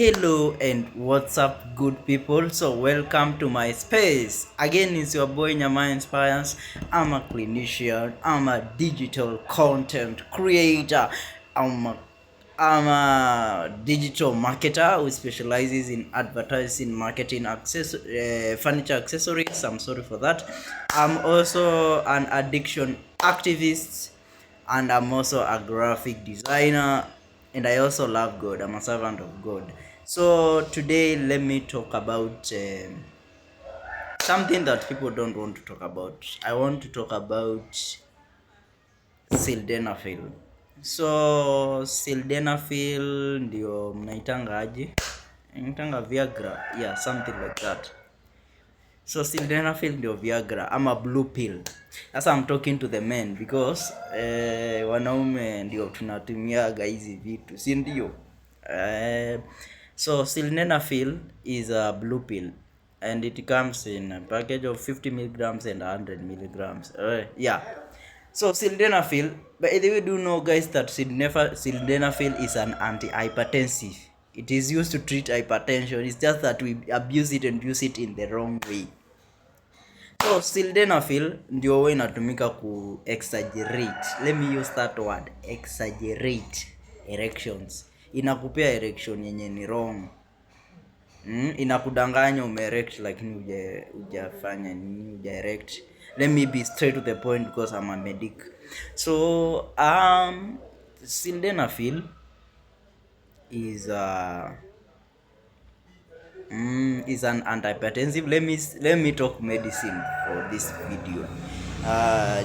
Hello and what's up, good people? So welcome to my space. Again, it's your boy Nyamaiinspires. I'm a clinician, I'm a digital content creator, I'm a, I'm a digital marketer who specializes in advertising, marketing, furniture accessories. I'm sorry for that. I'm also an addiction activist, and I'm also a graphic designer, and I also love God. I'm a servant of God. So today let me talk about something that people don't want to talk about. I want to talk about Sildenafil. So Sildenafil ndio mnaitanga aje? Mnaitanga Viagra, yeah, something like that. So sildenafil ndio Viagra ama blue pill. Sasa I'm talking to the men because wanaume ndio tunatumiaga hizi vitu, si ndio? So sildenafil is a blue pill and it comes in a package of 50 milligrams and 100 milligrams. Yeah. So sildenafil, by the way, do you know guys that sildenafil is an antihypertensive. It is used to treat hypertension. It's just that we abuse it and use it in the wrong way. So sildenafil ndio huwa inatumika ku exaggerate. Let me use that word, exaggerate erections. Inakupea erection yenye ni wrong. Inakudanganya umerect lakini hujafanya nini, huja erect. Let me be straight to the point because I'm a medic. So sildenafil is an antihypertensive. Let me talk medicine for this video.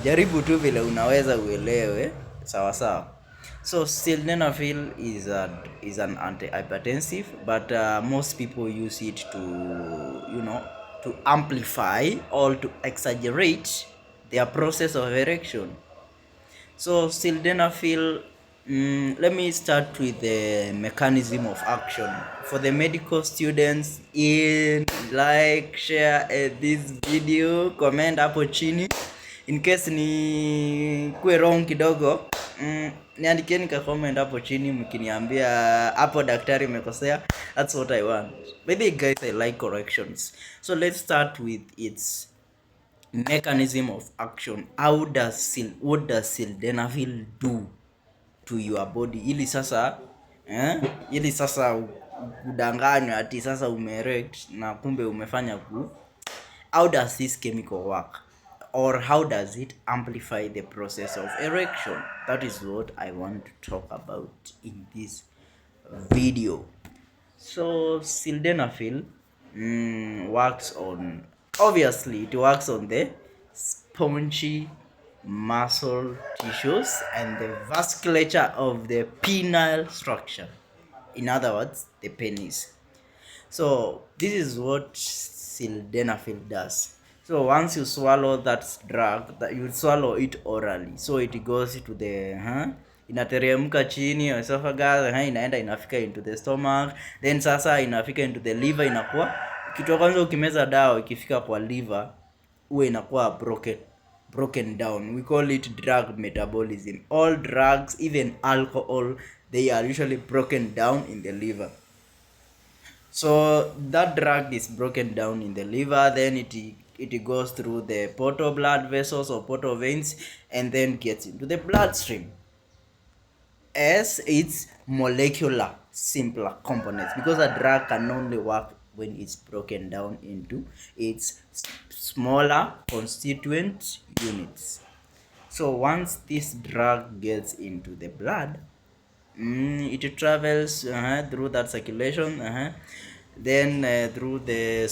Jaribu tu vile unaweza uelewe sawa sawa. So sildenafil is an antihypertensive, but most people use it to to amplify or to exaggerate their process of erection. So sildenafil, let me start with the mechanism of action. For the medical students, like, share this video, comment hapo chini. In case ni kue wrong kidogo, niandikieni ka comment hapo chini mkiniambia hapo daktari umekosea. That's what I want. Maybe guys, I like corrections. So let's start with its mechanism of action. What does sildenafil do to your body ili sasa udanganywe ati sasa umerect na kumbe umefanya ku. How does this chemical work, or how does it amplify the process of erection? That is what I want to talk about in this video. So sildenafil works on, obviously it works on the spongy muscle tissues and the vasculature of the penile structure, in other words the penis. So this is what sildenafil does. So once you swallow that drug, that you swallow it orally, so it goes to the inateremka chini esophagus, inaenda inafika into the stomach, then sasa inafika into the liver. Inakuwa kitu kwanza, ukimeza dawa ikifika kwa liver huwa inakuwa broken down. We call it drug metabolism. All drugs, even alcohol, they are usually broken down in the liver. So that drug is broken down in the liver, then it goes through the portal blood vessels or portal veins and then gets into the bloodstream as its molecular simpler components, because a drug can only work when it's broken down into its smaller constituent units. So once this drug gets into the blood, it travels through that circulation, then through the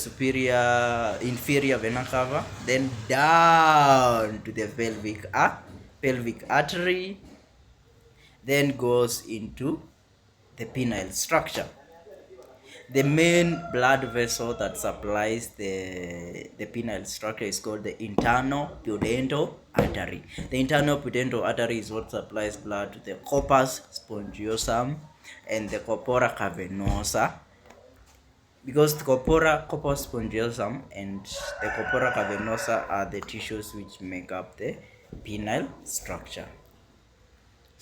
inferior vena cava, then down to the pelvic artery, then goes into the penile structure. The main blood vessel that supplies the penile structure is called the internal pudendal artery. The internal pudendal artery is what supplies blood to the corpus, spongiosum, and the corpora carvenosa. Because the corpus, spongiosum, and the corpora carvenosa are the tissues which make up the penile structure.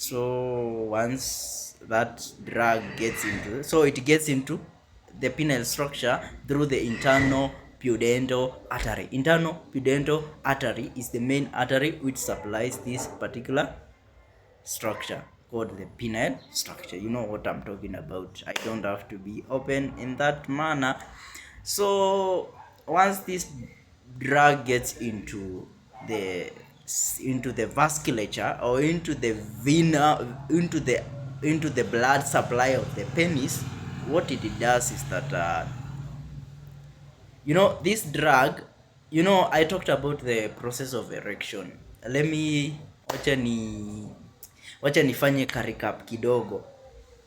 So once that drug gets into, so it gets into the penile structure through the internal pudendal artery. Internal pudendal artery is the main artery which supplies this particular structure called the penile structure. You know what I'm talking about. I don't have to be open in that manner. So once this drug gets into the vasculature or into the vena, into the blood supply of the penis, what it does is that this drug, I talked about the process of erection. Let me wacha nifanye ka recap kidogo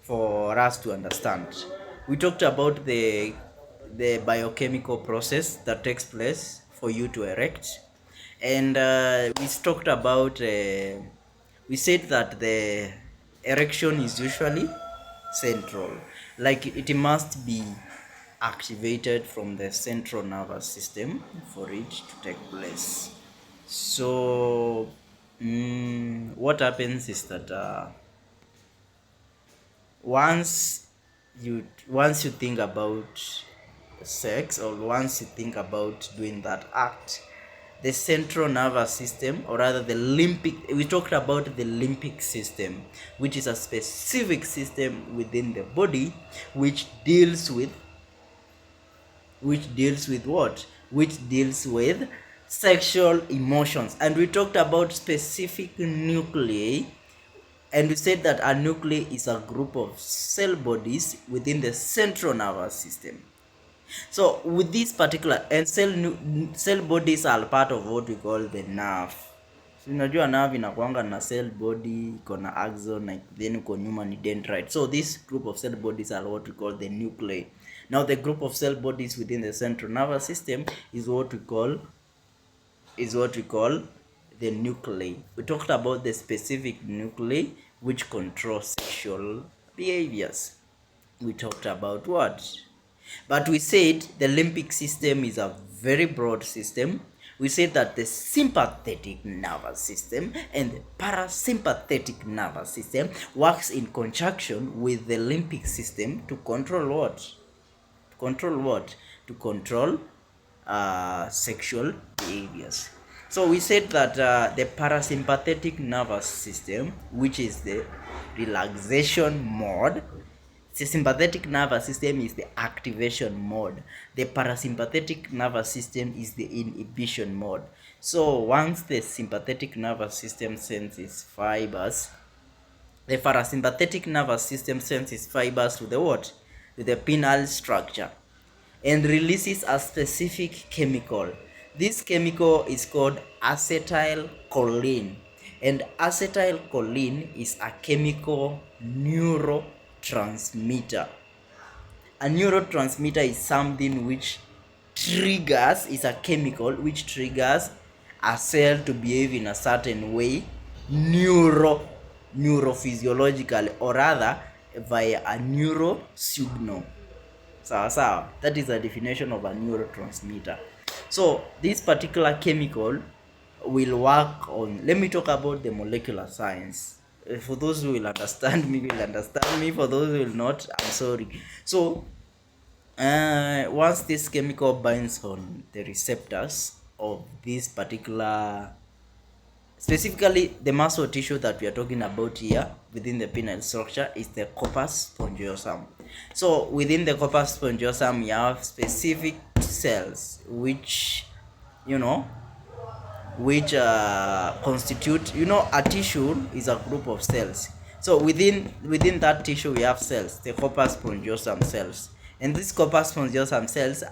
for us to understand. We talked about the biochemical process that takes place for you to erect, and we talked about we said that the erection is usually central, like it must be activated from the central nervous system for it to take place. So what happens is that once you think about sex, or once you think about doing that act, the central nervous system, or rather the we talked about the limbic system, which is a specific system within the body which deals with what? Which deals with sexual emotions. And we talked about specific nuclei, and we said that a nuclei is a group of cell bodies within the central nervous system. So with this particular, and cell bodies are part of what we call the nerve. So unajua nerve inakuanga na cell body, iko na axon, like then uko nyuma ni dendrite. So this group of cell bodies are what we call the nuclei. Now the group of cell bodies within the central nervous system is what we call the nuclei. We talked about the specific nuclei which control sexual behaviors. We talked about what? But we said the limbic system is a very broad system. We said that the sympathetic nervous system and the parasympathetic nervous system works in conjunction with the limbic system to control what? To control sexual behaviors. So we said that the parasympathetic nervous system, which is the relaxation mode, the sympathetic nervous system is the activation mode. The parasympathetic nervous system is the inhibition mode. So once the sympathetic nervous system sends its fibers, the parasympathetic nervous system sends its fibers to the what? To the penile structure, and releases a specific chemical. This chemical is called acetylcholine, and acetylcholine is a chemical neurotransmitter. A neurotransmitter is something which is a chemical which triggers a cell to behave in a certain way neurophysiologically, or rather via a neuro signal. Sawa. That is the definition of a neurotransmitter. So this particular chemical will work on, let me talk about the molecular science. For those who will understand me, For those who will not, I'm sorry. So once this chemical binds on the receptors of this particular, specifically the muscle tissue that we are talking about here within the penile structure is the corpus spongiosum. So within the corpus spongiosum you have specific cells which constitute, a tissue is a group of cells. So within that tissue we have cells, the corpus spongiosum cells, and these corpus spongiosum cells